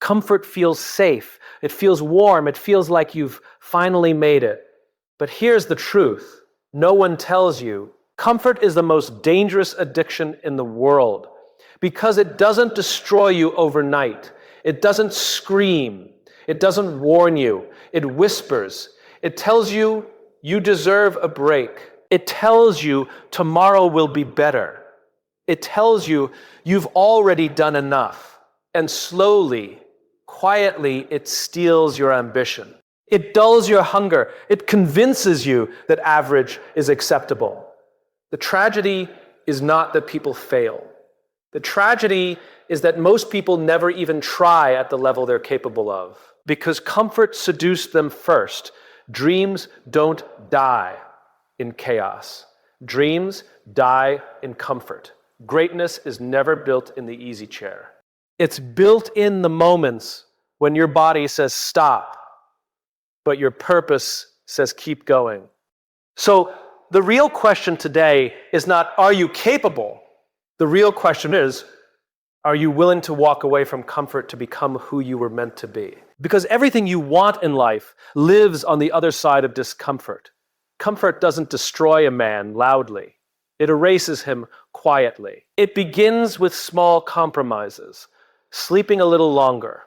Comfort feels safe. It feels warm. It feels like you've finally made it. But here's the truth. No one tells you. Comfort is the most dangerous addiction in the world because it doesn't destroy you overnight. It doesn't scream. It doesn't warn you. It whispers. It tells you you deserve a break. It tells you tomorrow will be better. It tells you you've already done enough. And slowly, quietly, it steals your ambition. It dulls your hunger. It convinces you that average is acceptable. The tragedy is not that people fail. The tragedy is that most people never even try at the level they're capable of. Because comfort seduced them first. Dreams don't die in chaos. Dreams die in comfort. Greatness is never built in the easy chair. It's built in the moments when your body says stop, but your purpose says keep going. So the real question today is not, are you capable? The real question is, are you willing to walk away from comfort to become who you were meant to be? Because everything you want in life lives on the other side of discomfort. Comfort doesn't destroy a man loudly. It erases him quietly. It begins with small compromises, sleeping a little longer,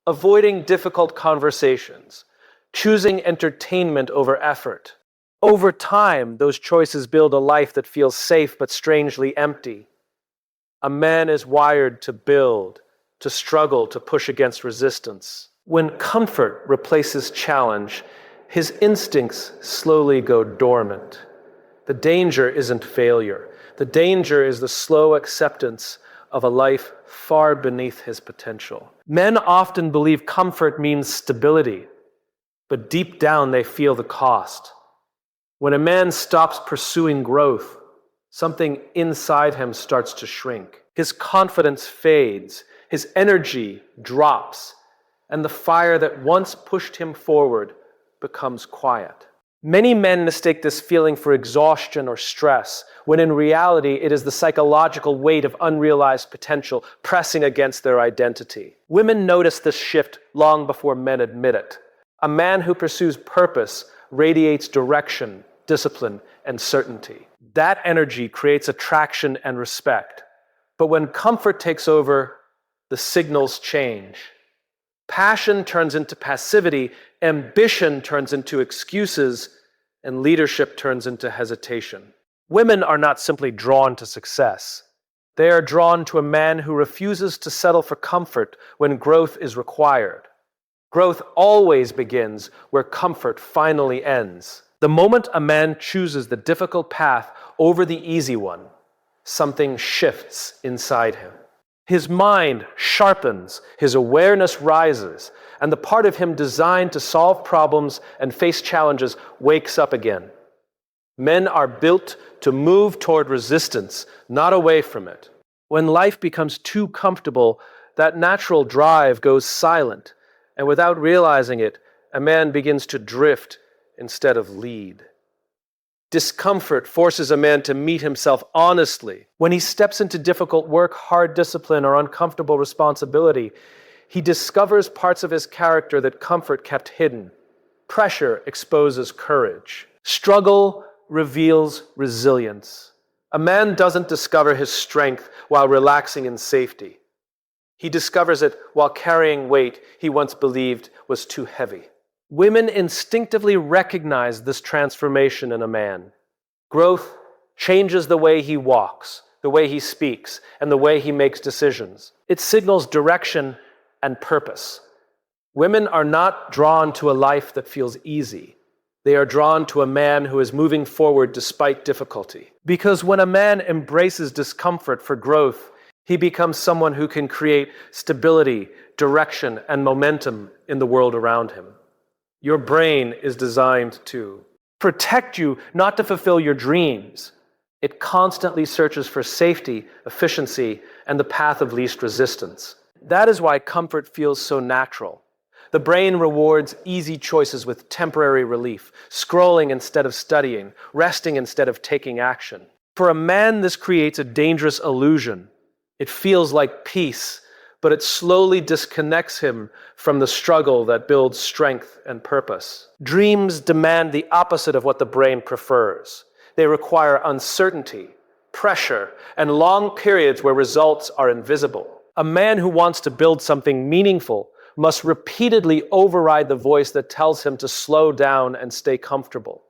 avoiding difficult conversations, choosing entertainment over effort. Over time, those choices build a life that feels safe but strangely empty. A man is wired to build, to struggle, to push against resistance. When comfort replaces challenge, his instincts slowly go dormant. The danger isn't failure. The danger is the slow acceptance of a life far beneath his potential. Men often believe comfort means stability, but deep down they feel the cost. When a man stops pursuing growth, something inside him starts to shrink. His confidence fades, his energy drops, and the fire that once pushed him forward becomes quiet. Many men mistake this feeling for exhaustion or stress, when in reality it is the psychological weight of unrealized potential pressing against their identity. Women notice this shift long before men admit it. A man who pursues purpose radiates direction, discipline, and certainty. That energy creates attraction and respect. But when comfort takes over, the signals change. Passion turns into passivity, ambition turns into excuses, and leadership turns into hesitation. Women are not simply drawn to success. They are drawn to a man who refuses to settle for comfort when growth is required. Growth always begins where comfort finally ends. The moment a man chooses the difficult path over the easy one, something shifts inside him. His mind sharpens, his awareness rises, and the part of him designed to solve problems and face challenges wakes up again. Men are built to move toward resistance, not away from it. When life becomes too comfortable, that natural drive goes silent, and without realizing it, a man begins to drift instead of lead. Discomfort forces a man to meet himself honestly. When he steps into difficult work, hard discipline, or uncomfortable responsibility, he discovers parts of his character that comfort kept hidden. Pressure exposes courage. Struggle reveals resilience. A man doesn't discover his strength while relaxing in safety. He discovers it while carrying weight he once believed was too heavy. Women instinctively recognize this transformation in a man. Growth changes the way he walks, the way he speaks, and the way he makes decisions. It signals direction and purpose. Women are not drawn to a life that feels easy. They are drawn to a man who is moving forward despite difficulty. Because when a man embraces discomfort for growth, he becomes someone who can create stability, direction, and momentum in the world around him. Your brain is designed to protect you, not to fulfill your dreams. It constantly searches for safety, efficiency, and the path of least resistance. That is why comfort feels so natural. The brain rewards easy choices with temporary relief, scrolling instead of studying, resting instead of taking action. For a man, this creates a dangerous illusion. It feels like peace, but it slowly disconnects him from the struggle that builds strength and purpose. Dreams demand the opposite of what the brain prefers. They require uncertainty, pressure, and long periods where results are invisible. A man who wants to build something meaningful must repeatedly override the voice that tells him to slow down and stay comfortable.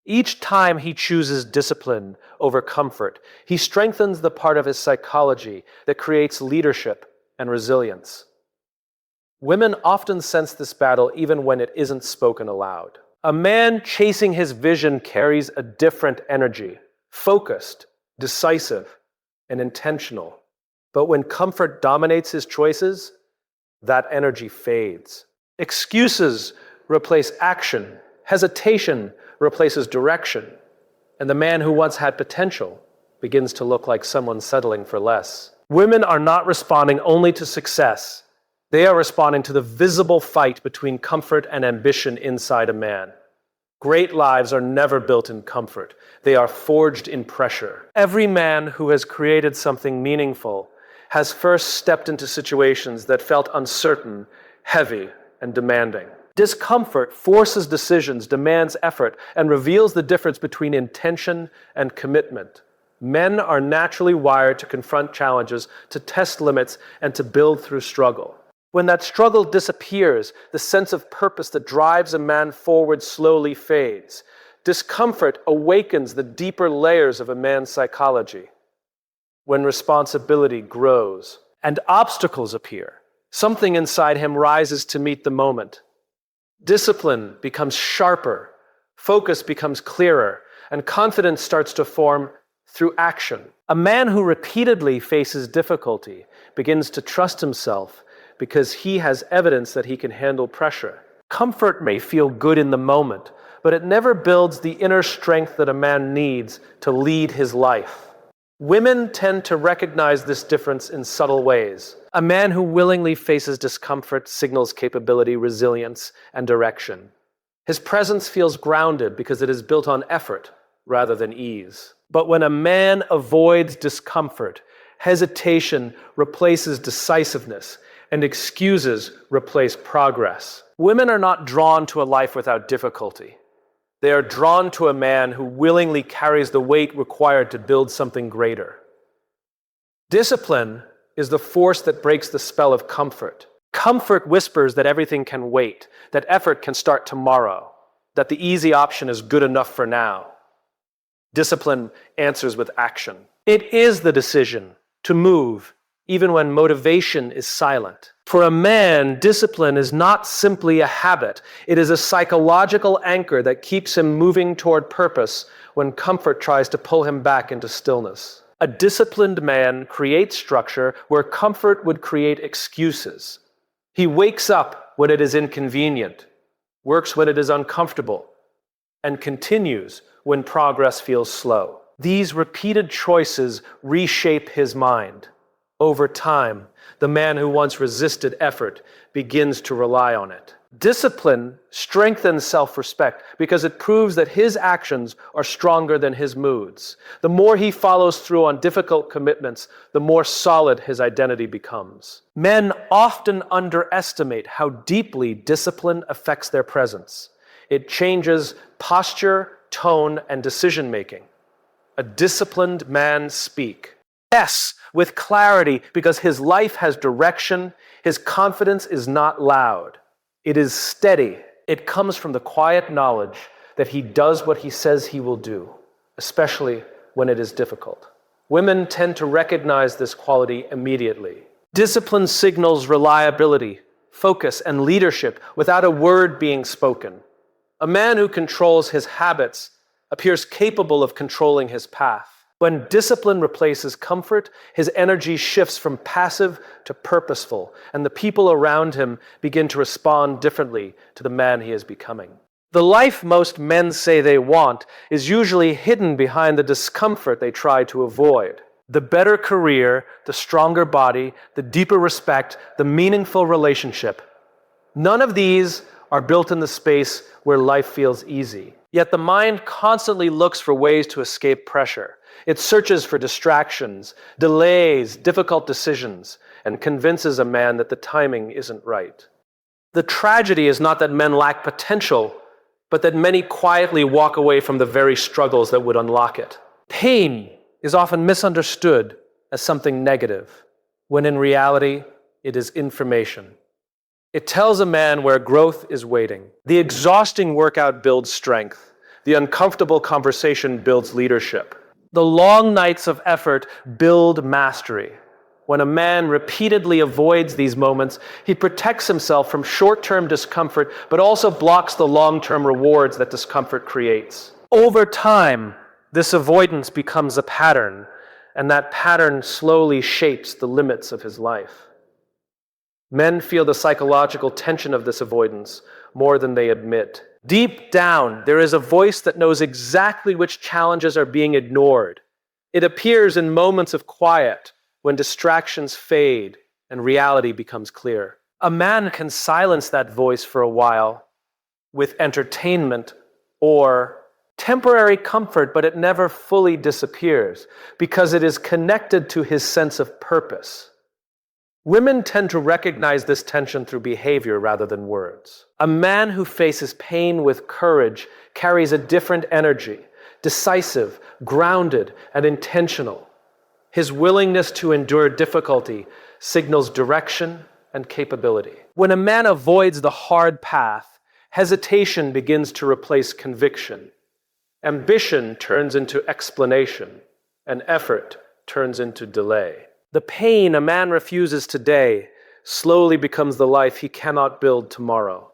Each time he chooses discipline over comfort, he strengthens the part of his psychology that creates leadership and resilience. Women often sense this battle even when it isn't spoken aloud. A man chasing his vision carries a different energy, focused, decisive, and intentional. But when comfort dominates his choices, that energy fades. Excuses replace action, hesitation replaces direction, and the man who once had potential begins to look like someone settling for less. Women are not responding only to success. They are responding to the visible fight between comfort and ambition inside a man. Great lives are never built in comfort. They are forged in pressure. Every man who has created something meaningful has first stepped into situations that felt uncertain, heavy, and demanding. Discomfort forces decisions, demands effort, and reveals the difference between intention and commitment. Men are naturally wired to confront challenges, to test limits, and to build through struggle. When that struggle disappears, the sense of purpose that drives a man forward slowly fades. Discomfort awakens the deeper layers of a man's psychology. When responsibility grows and obstacles appear, something inside him rises to meet the moment. Discipline becomes sharper, focus becomes clearer, and confidence starts to form through action. A man who repeatedly faces difficulty begins to trust himself because he has evidence that he can handle pressure. Comfort may feel good in the moment, but it never builds the inner strength that a man needs to lead his life. Women tend to recognize this difference in subtle ways. A man who willingly faces discomfort signals capability, resilience, and direction. His presence feels grounded because it is built on effort rather than ease. But when a man avoids discomfort, hesitation replaces decisiveness, and excuses replace progress. Women are not drawn to a life without difficulty. They are drawn to a man who willingly carries the weight required to build something greater. Discipline is the force that breaks the spell of comfort. Comfort whispers that everything can wait, that effort can start tomorrow, that the easy option is good enough for now. Discipline answers with action. It is the decision to move, even when motivation is silent. For a man, discipline is not simply a habit. It is a psychological anchor that keeps him moving toward purpose when comfort tries to pull him back into stillness. A disciplined man creates structure where comfort would create excuses. He wakes up when it is inconvenient, works when it is uncomfortable, and continues when progress feels slow. These repeated choices reshape his mind. Over time, the man who once resisted effort begins to rely on it. Discipline strengthens self-respect because it proves that his actions are stronger than his moods. The more he follows through on difficult commitments, the more solid his identity becomes. Men often underestimate how deeply discipline affects their presence. It changes posture, tone, and decision-making. A disciplined man speaks. Yes, with clarity, because his life has direction. His confidence is not loud. It is steady. It comes from the quiet knowledge that he does what he says he will do, especially when it is difficult. Women tend to recognize this quality immediately. Discipline signals reliability, focus, and leadership without a word being spoken. A man who controls his habits appears capable of controlling his path. When discipline replaces comfort, his energy shifts from passive to purposeful, and the people around him begin to respond differently to the man he is becoming. The life most men say they want is usually hidden behind the discomfort they try to avoid. The better career, the stronger body, the deeper respect, the meaningful relationship. None of these are built in the space where life feels easy. Yet the mind constantly looks for ways to escape pressure. It searches for distractions, delays, difficult decisions, and convinces a man that the timing isn't right. The tragedy is not that men lack potential, but that many quietly walk away from the very struggles that would unlock it. Pain is often misunderstood as something negative, when in reality, it is information. It tells a man where growth is waiting. The exhausting workout builds strength. The uncomfortable conversation builds leadership. The long nights of effort build mastery. When a man repeatedly avoids these moments, he protects himself from short-term discomfort, but also blocks the long-term rewards that discomfort creates. Over time, this avoidance becomes a pattern, and that pattern slowly shapes the limits of his life. Men feel the psychological tension of this avoidance more than they admit. Deep down, there is a voice that knows exactly which challenges are being ignored. It appears in moments of quiet, when distractions fade and reality becomes clear. A man can silence that voice for a while with entertainment or temporary comfort, but it never fully disappears because it is connected to his sense of purpose. Women tend to recognize this tension through behavior rather than words. A man who faces pain with courage carries a different energy, decisive, grounded, and intentional. His willingness to endure difficulty signals direction and capability. When a man avoids the hard path, hesitation begins to replace conviction. Ambition turns into explanation, and effort turns into delay. The pain a man refuses today slowly becomes the life he cannot build tomorrow.